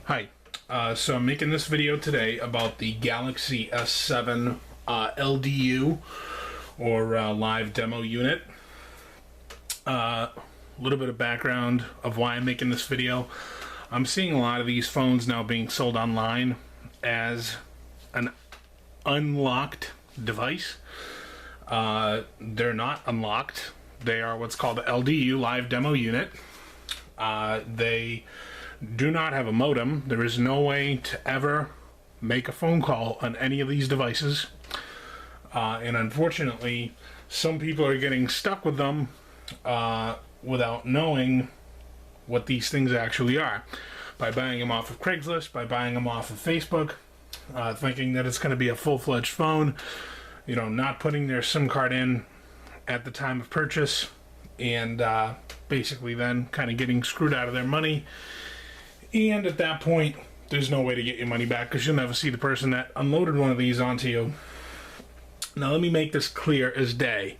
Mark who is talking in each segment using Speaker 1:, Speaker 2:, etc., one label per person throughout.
Speaker 1: Hi, so I'm making this video today about the Galaxy S7 LDU, or live demo unit. A little bit of background of why I'm making this video. I'm seeing a lot of these phones now being sold online as an unlocked device. They're not unlocked. They are what's called the LDU, live demo unit. They do not have a modem. There is no way to ever make a phone call on any of these devices. And unfortunately, some people are getting stuck with them without knowing what these things actually are. By buying them off of Craigslist, by buying them off of Facebook, thinking that it's going to be a full-fledged phone, you know, not putting their SIM card in at the time of purchase, and basically then kind of getting screwed out of their money. And at that point, there's no way to get your money back because you'll never see the person that unloaded one of these onto you. Now let me make this clear as day.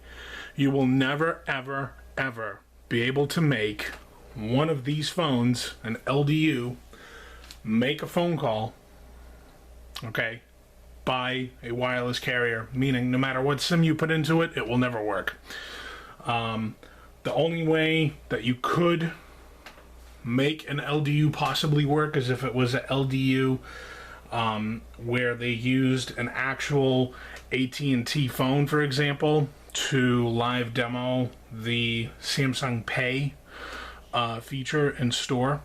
Speaker 1: You will never, ever, ever be able to make one of these phones, an LDU, make a phone call, okay, by a wireless carrier, meaning no matter what SIM you put into it, it will never work. The only way that you could make an LDU possibly work is if it was an LDU where they used an actual AT&T phone, for example, to live demo the Samsung Pay feature in store.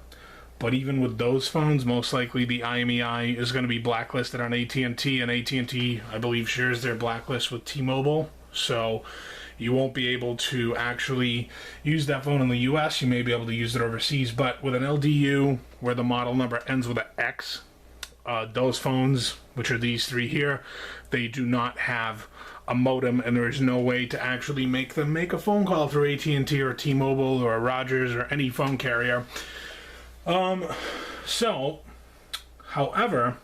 Speaker 1: But even with those phones, most likely the IMEI is going to be blacklisted on AT&T, and AT&T, I believe, shares their blacklist with T-Mobile. So you won't be able to actually use that phone in the US. You may be able to use it overseas, but with an LDU where the model number ends with an X, those phones, which are these three here, they do not have a modem, and there is no way to actually make them make a phone call through AT&T or T-Mobile or Rogers or any phone carrier. However,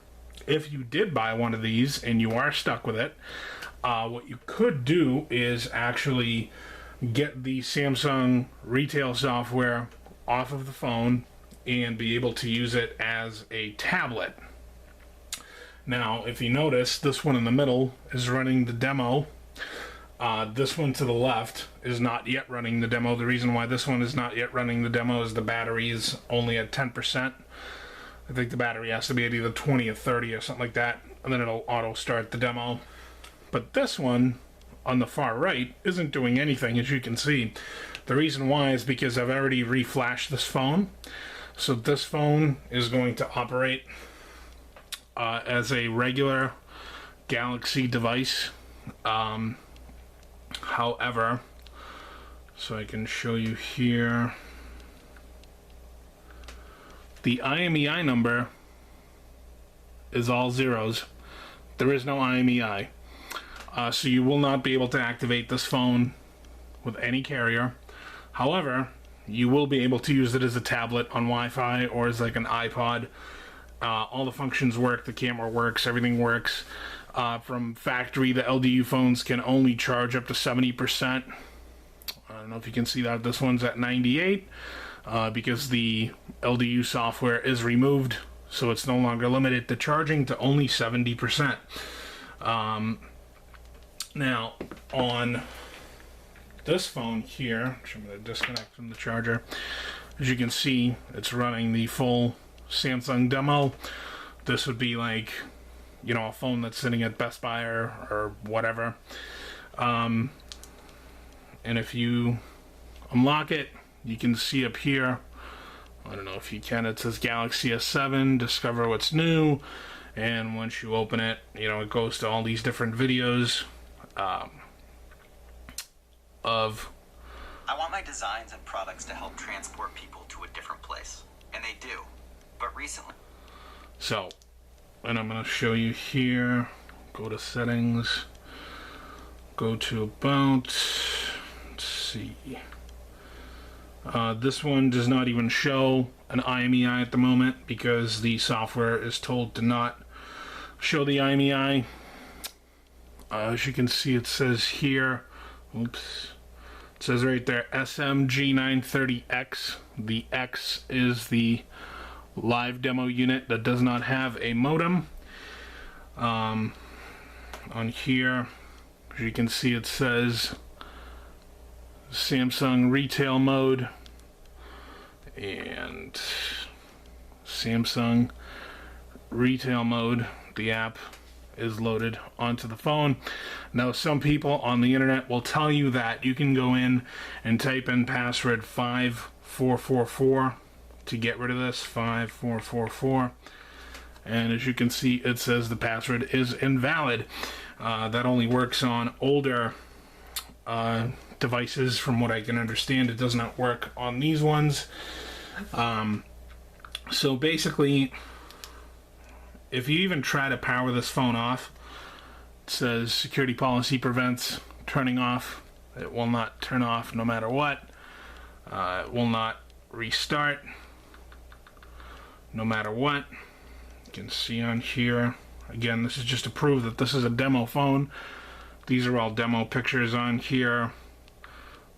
Speaker 1: if you did buy one of these and you are stuck with it, what you could do is actually get the Samsung retail software off of the phone and be able to use it as a tablet. Now, if you notice, this one in the middle is running the demo. This one to the left is not yet running the demo. The reason why this one is not yet running the demo is the battery is only at 10%. I think the battery has to be at either 20 or 30 or something like that, and then it'll auto start the demo. But this one on the far right isn't doing anything, as you can see. The reason why is because I've already reflashed this phone. So this phone is going to operate as a regular Galaxy device. However, so I can show you here, the IMEI number is all zeros. There is no IMEI. So you will not be able to activate this phone with any carrier. However, you will be able to use it as a tablet on Wi-Fi or as like an iPod. All the functions work, the camera works, everything works. From factory, the LDU phones can only charge up to 70%. I don't know if you can see that. This one's at 98 because the LDU software is removed, so it's no longer limited to charging to only 70%. Now, on this phone here, which I'm going to disconnect from the charger, as you can see, it's running the full Samsung demo. This would be like, you know, a phone that's sitting at Best Buy or whatever. And if you unlock it, you can see up here, I don't know if you can, it says Galaxy S7, discover what's new. And once you open it, you know, it goes to all these different videos of...
Speaker 2: I want my designs and products to help transport people to a different place. And they do. But recently...
Speaker 1: So, and I'm going to show you here. Go to settings. Go to about. Let's see. This one does not even show an IMEI at the moment because the software is told to not show the IMEI. As you can see, it says here. Oops. It says right there, G930X. The X is the live demo unit that does not have a modem. On here, as you can see, it says Samsung retail mode and Samsung retail mode. The app is loaded onto the phone. Now, some people on the internet will tell you that you can go in and type in password 5444 to get rid of this. 5444. And as you can see, it says the password is invalid. That only works on older devices. From what I can understand, it does not work on these ones. So basically, if you even try to power this phone off, it says security policy prevents turning off. It will not turn off no matter what. It will not restart no matter what. You can see on here, again, this is just to prove that this is a demo phone. These are all demo pictures on here.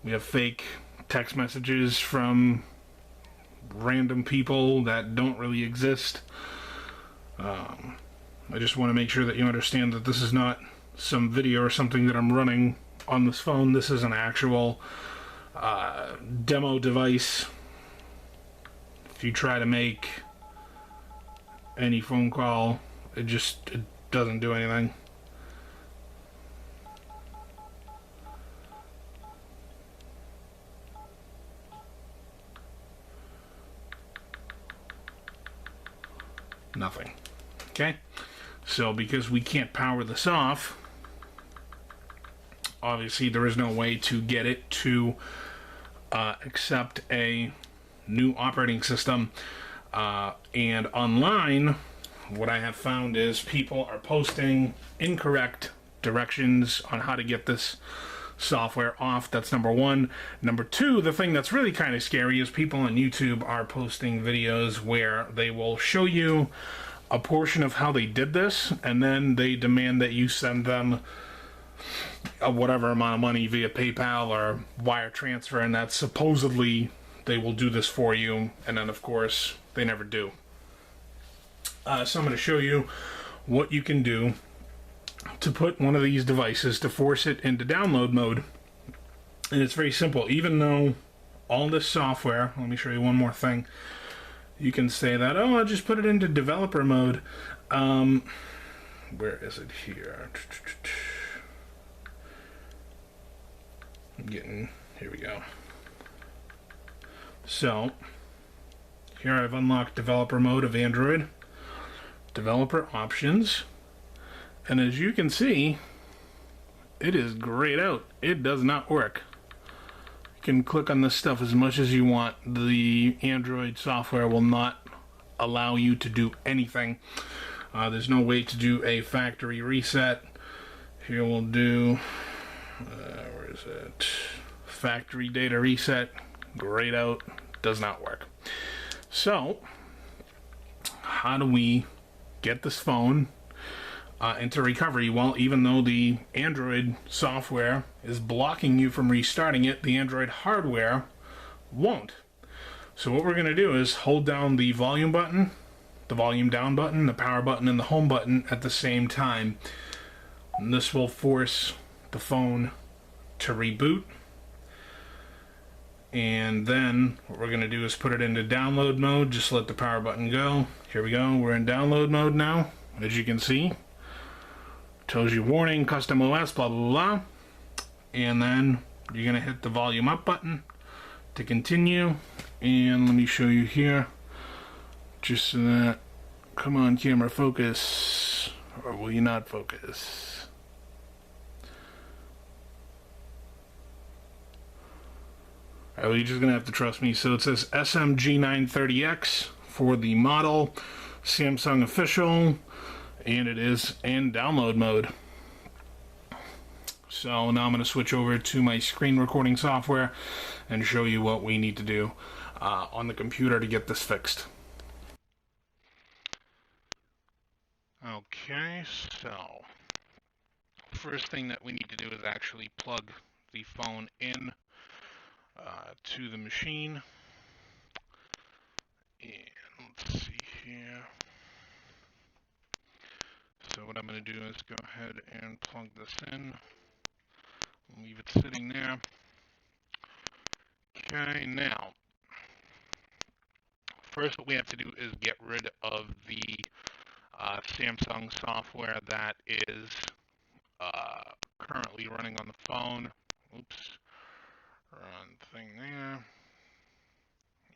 Speaker 1: We have fake text messages from random people that don't really exist. I just want to make sure that you understand that this is not some video or something that I'm running on this phone. This is an actual demo device. If you try to make any phone call, it doesn't do anything. Nothing. Okay, so because we can't power this off, obviously there is no way to get it to accept a new operating system. And online, what I have found is people are posting incorrect directions on how to get this software off. That's number one. Number two, the thing that's really kind of scary is people on YouTube are posting videos where they will show you a portion of how they did this, and then they demand that you send them whatever amount of money via PayPal or wire transfer, and that supposedly they will do this for you, and then of course they never do. So I'm going to show you what you can do to put one of these devices to force it into download mode. And it's very simple. Even though all this software, let me show you one more thing. You can say that, oh, I'll just put it into developer mode. Where is it here? Here we go. So, here I've unlocked developer mode of Android, developer options, and as you can see, it is grayed out. It does not work. You can click on this stuff as much as you want. The Android software will not allow you to do anything. There's no way to do a factory reset. Here we'll do, where is it? Factory data reset. Grayed out. Does not work. So, how do we get this phone into recovery? Well, even though the Android software is blocking you from restarting it, the Android hardware won't. So what we're going to do is hold down the volume button, the volume down button, the power button, and the home button at the same time. And this will force the phone to reboot. And then what we're going to do is put it into download mode. Just let the power button go. Here we go. We're in download mode now. As you can see, tells you warning, custom OS, blah, blah, blah. And then you're going to hit the volume up button to continue. And let me show you here. Just so that, come on camera, focus. Or will you not focus? Well, you're just going to have to trust me. So it says G930X for the model, Samsung official, and it is in download mode. So now I'm going to switch over to my screen recording software and show you what we need to do on the computer to get this fixed. Okay, so first thing that we need to do is actually plug the phone in to the machine. And let's see here. So what I'm going to do is go ahead and plug this in. Leave it sitting there. Okay, now, first what we have to do is get rid of the Samsung software that is currently running on the phone. Oops, wrong thing there.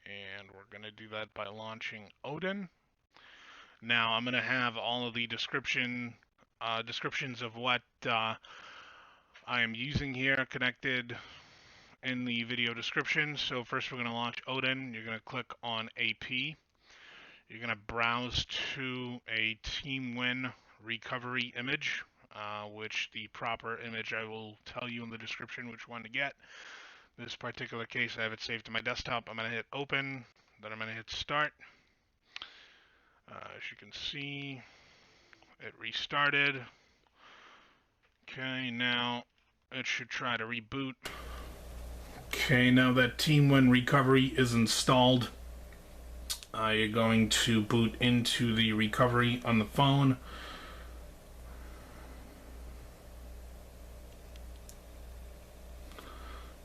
Speaker 1: And we're going to do that by launching Odin. Now I'm going to have all of the descriptions of what I am using here connected in the video description. So first we're going to launch Odin. You're going to click on AP. You're going to browse to a TeamWin recovery image, which the proper image I will tell you in the description which one to get. In this particular case, I have it saved to my desktop. I'm going to hit open, then I'm going to hit start. As you can see, it restarted. Okay, now it should try to reboot. Okay, now that TeamWin recovery is installed, you're going to boot into the recovery on the phone.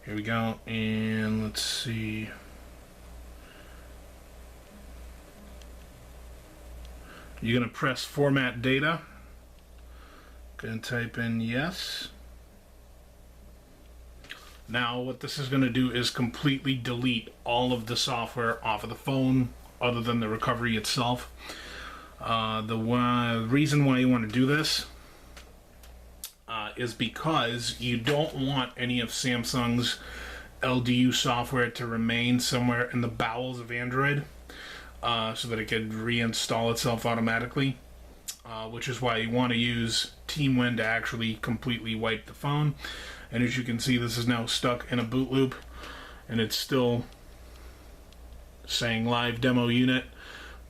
Speaker 1: Here we go, and let's see. You're going to press format data. Going to type in yes. Now what this is going to do is completely delete all of the software off of the phone other than the recovery itself. The reason why you want to do this is because you don't want any of Samsung's LDU software to remain somewhere in the bowels of Android so that it can reinstall itself automatically, which is why you want to use TeamWin to actually completely wipe the phone. And as you can see, this is now stuck in a boot loop, and it's still saying live demo unit,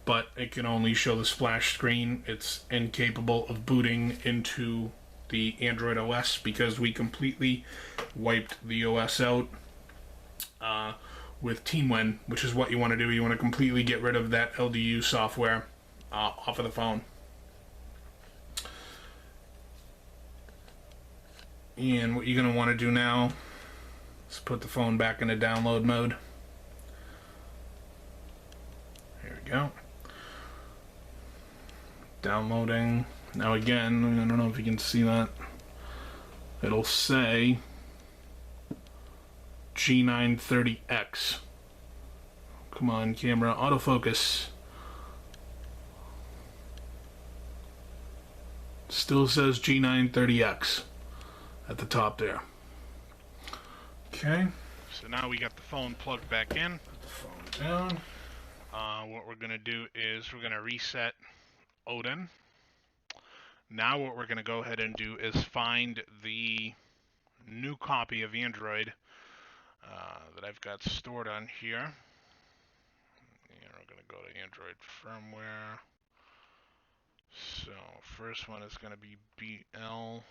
Speaker 1: but it can only show the splash screen. It's incapable of booting into the Android OS because we completely wiped the OS out with TeamWin, which is what you want to do. You want to completely get rid of that LDU software off of the phone. And what you're going to want to do now is put the phone back into download mode. Here we go. Downloading. Now again, I don't know if you can see that. It'll say G930X. Come on, camera, autofocus. Still says G930X at the top there. Okay. So now we got the phone plugged back in. Put the phone down. What we're going to do is we're going to reset Odin. Now what we're going to go ahead and do is find the new copy of Android that I've got stored on here. And we're going to go to Android firmware. So first one is going to be BL.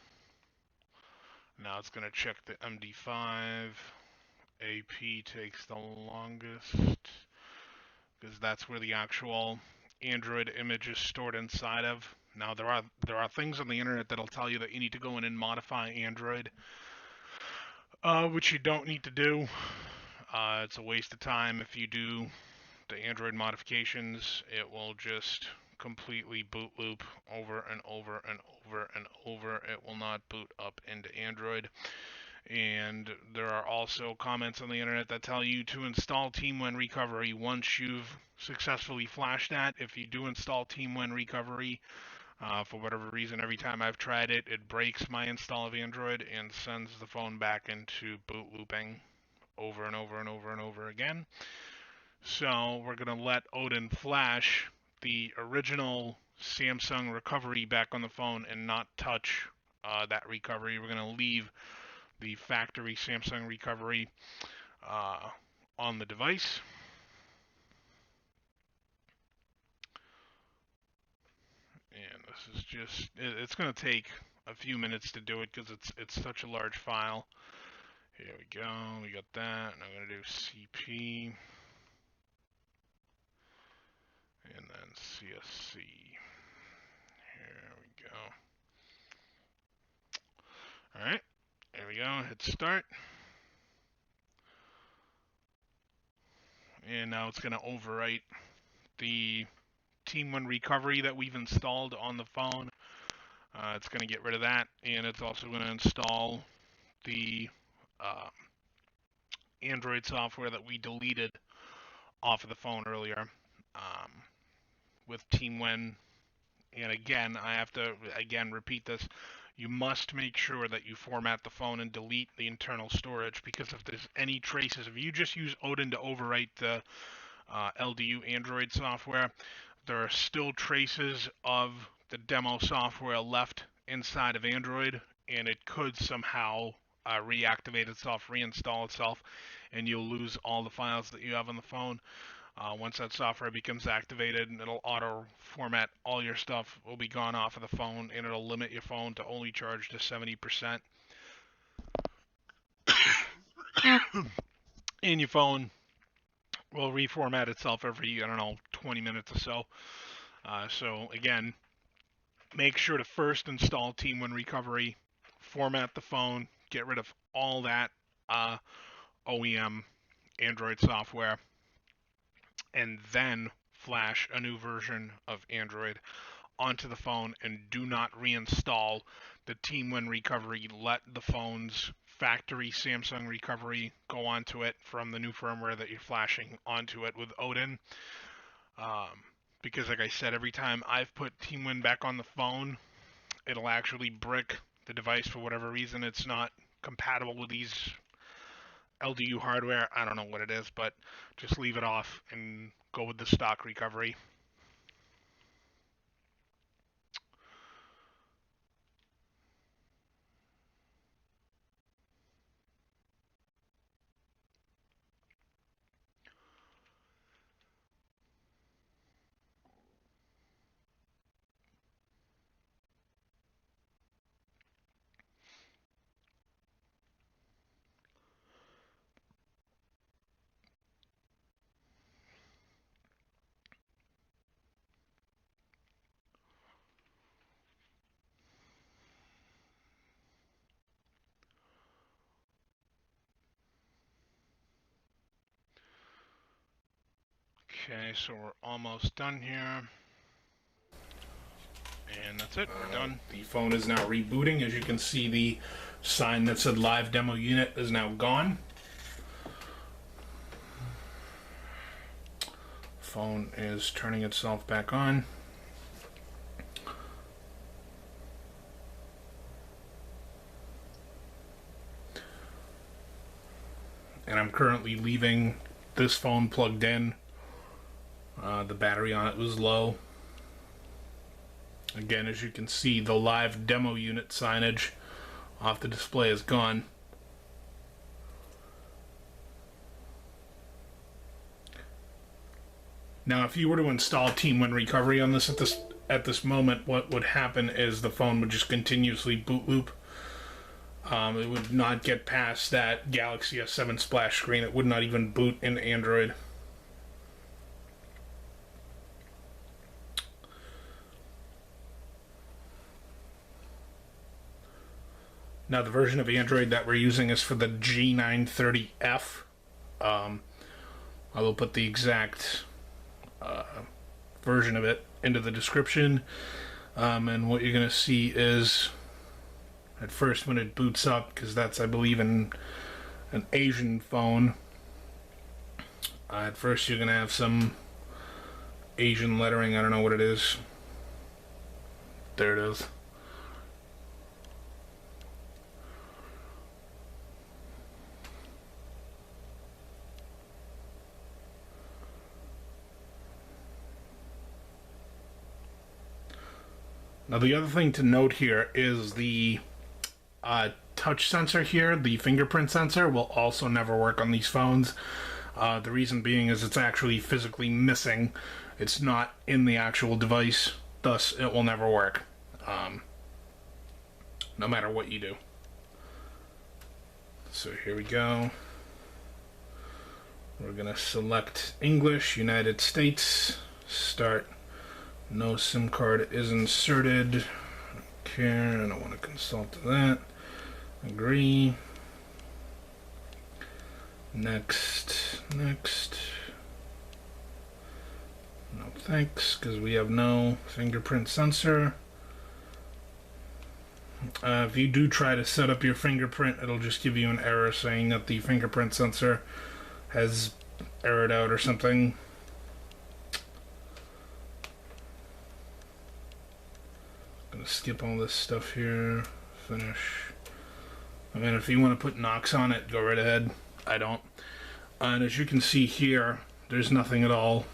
Speaker 1: Now it's going to check the MD5. AP takes the longest because that's where the actual Android image is stored inside of. Now there are things on the internet that'll tell you that you need to go in and modify Android, which you don't need to do. It's a waste of time. If you do the Android modifications, it will just completely boot loop over and over and over and over. It will not boot up into Android. And there are also comments on the internet that tell you to install TeamWin Recovery once you've successfully flashed that. If you do install TeamWin Recovery, for whatever reason, every time I've tried it, it breaks my install of Android and sends the phone back into boot looping over and over and over and over again. So we're going to let Odin flash the original Samsung recovery back on the phone and not touch that recovery. We're going to leave the factory Samsung recovery on the device. And this is just, it's going to take a few minutes to do it because it's such a large file. Here we go, we got that, and I'm going to do CP. And then CSC. Here we go. Alright, there we go. Hit start. And now it's going to overwrite the Team 1 recovery that we've installed on the phone. It's going to get rid of that, and it's also going to install the Android software that we deleted off of the phone earlier with TeamWin. And again, I have to repeat this. You must make sure that you format the phone and delete the internal storage, because if there's any traces, if you just use Odin to overwrite the LDU Android software, there are still traces of the demo software left inside of Android, and it could somehow reactivate itself, reinstall itself, and you'll lose all the files that you have on the phone. Once that software becomes activated, it'll auto format all your stuff, will be gone off of the phone, and it'll limit your phone to only charge to 70%. And your phone will reformat itself every, 20 minutes or so. So again, make sure to first install Team1 Recovery, format the phone, get rid of all that OEM Android software, and then flash a new version of Android onto the phone, and do not reinstall the Team1 Recovery. Let the phone's factory Samsung recovery go onto it from the new firmware that you're flashing onto it with Odin. Because like I said, every time I've put TeamWin back on the phone, it'll actually brick the device for whatever reason. It's not compatible with these LDU hardware. I don't know what it is, but just leave it off and go with the stock recovery. Okay, so we're almost done here. And that's it, we're done. The phone is now rebooting. As you can see, the sign that said live demo unit is now gone. Phone is turning itself back on. And I'm currently leaving this phone plugged in. The battery on it was low. Again, as you can see, the live demo unit signage off the display is gone. Now, if you were to install TeamWin Recovery on this at this moment, what would happen is the phone would just continuously boot loop. It would not get past that Galaxy S7 splash screen. It would not even boot in Android. Now, the version of Android that we're using is for the G930F. I will put the exact version of it into the description. And what you're going to see is, at first when it boots up, because that's, I believe, an Asian phone, at first you're going to have some Asian lettering. I don't know what it is. There it is. Now, the other thing to note here is the touch sensor here, the fingerprint sensor, will also never work on these phones. The reason being is it's actually physically missing. It's not in the actual device, thus it will never work, no matter what you do. So here we go. We're going to select English, United States, start No SIM card is inserted. Okay, I don't want to consult that. Agree. Next. No thanks, because we have no fingerprint sensor. If you do try to set up your fingerprint, it'll just give you an error saying that the fingerprint sensor has errored out or something. Gonna skip all this stuff here. Finish. I mean, if you want to put Knox on it, go right ahead. I don't. And as you can see here, there's nothing at all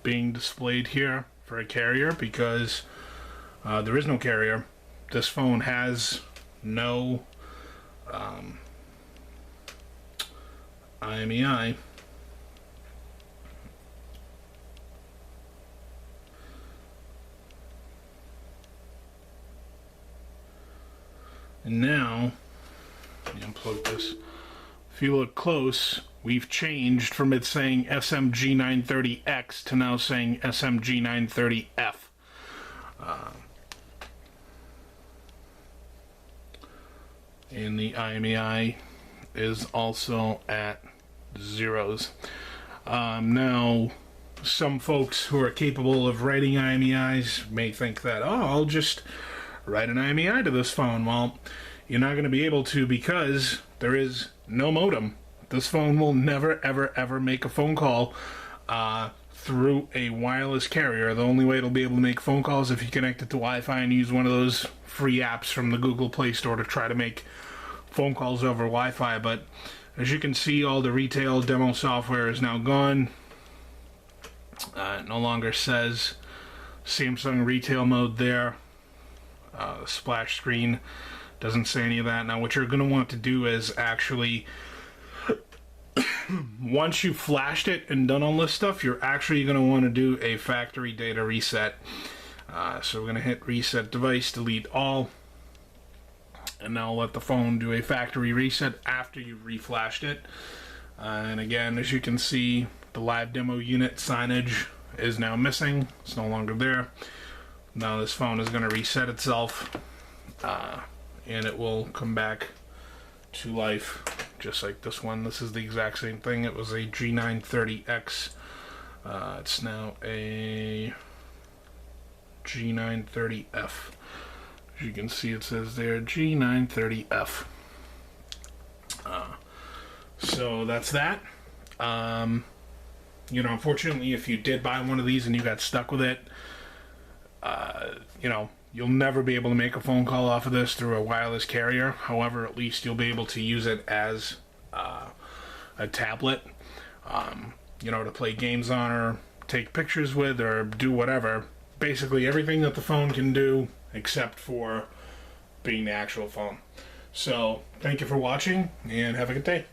Speaker 1: being displayed here for a carrier, because there is no carrier. This phone has no IMEI. And now, let me unplug this. If you look close, we've changed from it saying G930X to now saying G930F. And the IMEI is also at zeros. Now, some folks who are capable of writing IMEIs may think that, oh, I'll just write an IMEI to this phone. Well, you're not going to be able to, because there is no modem. This phone will never, ever, ever make a phone call through a wireless carrier. The only way it'll be able to make phone calls if you connect it to Wi-Fi and use one of those free apps from the Google Play Store to try to make phone calls over Wi-Fi. But as you can see, all the retail demo software is now gone. It no longer says Samsung retail mode there. The splash screen doesn't say any of that. Now, what you're going to want to do is actually, once you've flashed it and done all this stuff, you're actually going to want to do a factory data reset. So we're going to hit reset device, delete all, and now let the phone do a factory reset after you've reflashed it. And again, as you can see, the live demo unit signage is now missing. It's no longer there. Now this phone is going to reset itself, and it will come back to life just like this one. This is the exact same thing. It was a G930X. It's now a G930F. As you can see, it says there G930F. So that's that. You know, unfortunately, if you did buy one of these and you got stuck with it, you know, you'll never be able to make a phone call off of this through a wireless carrier. However, at least you'll be able to use it as a tablet, you know, to play games on or take pictures with or do whatever. Basically everything that the phone can do except for being the actual phone. So, thank you for watching and have a good day.